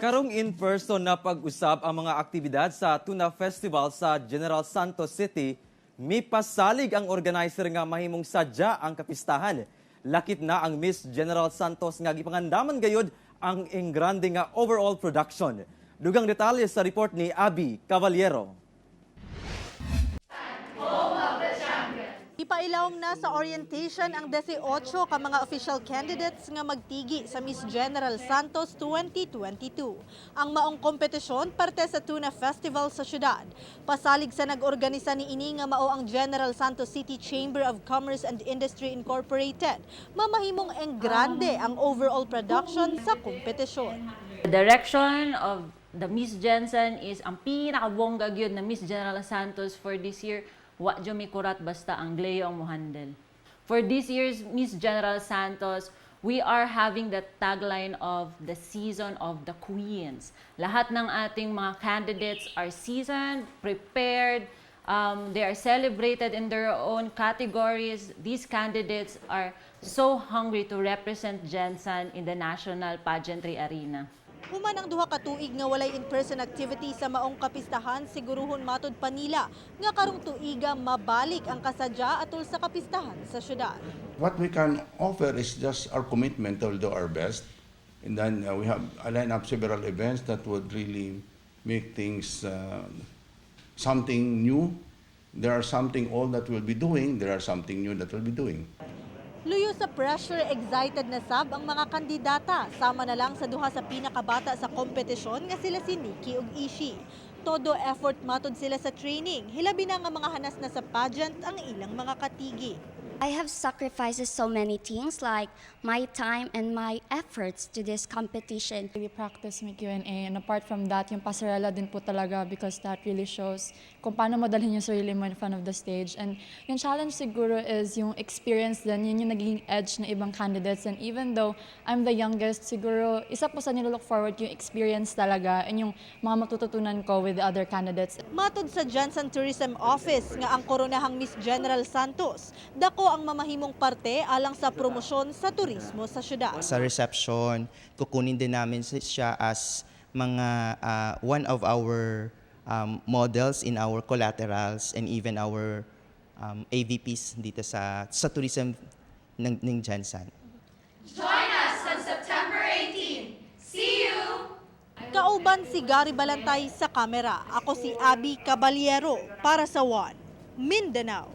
Karong in-person na pag-usab ang mga aktibidad sa Tuna Festival sa General Santos City, may pasalig ang organizer nga mahimong sadya ang kapistahan. Lakit na ang Miss General Santos nga gipangandaman gayud ang engrande nga overall production. Dugang detalye sa report ni Abby Cavaliero. Ipailawom na sa orientation ang 18 ka mga official candidates nga magtigi sa Miss General Santos 2022. Ang maong kompetisyon parte sa Tuna Festival sa syudad. Pasalig sa nag-organisa ni ini nga mao ang General Santos City Chamber of Commerce and Industry Incorporated. Mamahimong engrande ang overall production sa kompetisyon. The direction of the Miss Jensen is ang pinakabongga gyud na Miss General Santos for this year. Wa jo mi kurat basta ang Gleo ang mohandle. For this year's Miss General Santos, we are having the tagline of the season of the queens. Lahat ng ating mga candidates are seasoned, prepared, they are celebrated in their own categories. These candidates are so hungry to represent Jensen in the national pageantry arena. Human ang duha ka tuig nga walay in-person activity sa maong kapistahan, siguruhon matod pa nila nga karong tuiga mabalik ang kasadya atol sa kapistahan sa syudad. What we can offer is just our commitment to do our best. And then we have lined up several events that would really make things something new. There are something old that we'll be doing. There are something new that we'll be doing. Luyo sa pressure, excited na sab ang mga kandidata. Sama na lang sa duha sa pinakabata sa kompetisyon nga sila si Nikki ug Ishi. Todo effort matod sila sa training. Hilabi na nga mga hanas na sa pageant ang ilang mga katigi. I have sacrificed so many things like my time and my efforts to this competition. We practice may Q&A, and apart from that, yung pasarela din po talaga because that really shows kung paano madalhin yung sarili mo in front of the stage. And yung challenge siguro is yung experience din, yun yung naging edge ng ibang candidates. And even though I'm the youngest, siguro isa po sa nilook forward yung experience talaga and yung mga matututunan ko with the other candidates. Matod sa Jensen Tourism Office nga ang koronahang Miss General Santos, dako ang mamahimong parte alang sa promosyon sa turismo sa syudad. Sa reception, kukunin din namin siya as mga one of our models in our collaterals and even our AVPs dito sa tourism ng Jensen. Join us on September 18. See you! Kauban si Gary Balantay sa kamera. Ako si Abby Caballero para sa One Mindanao.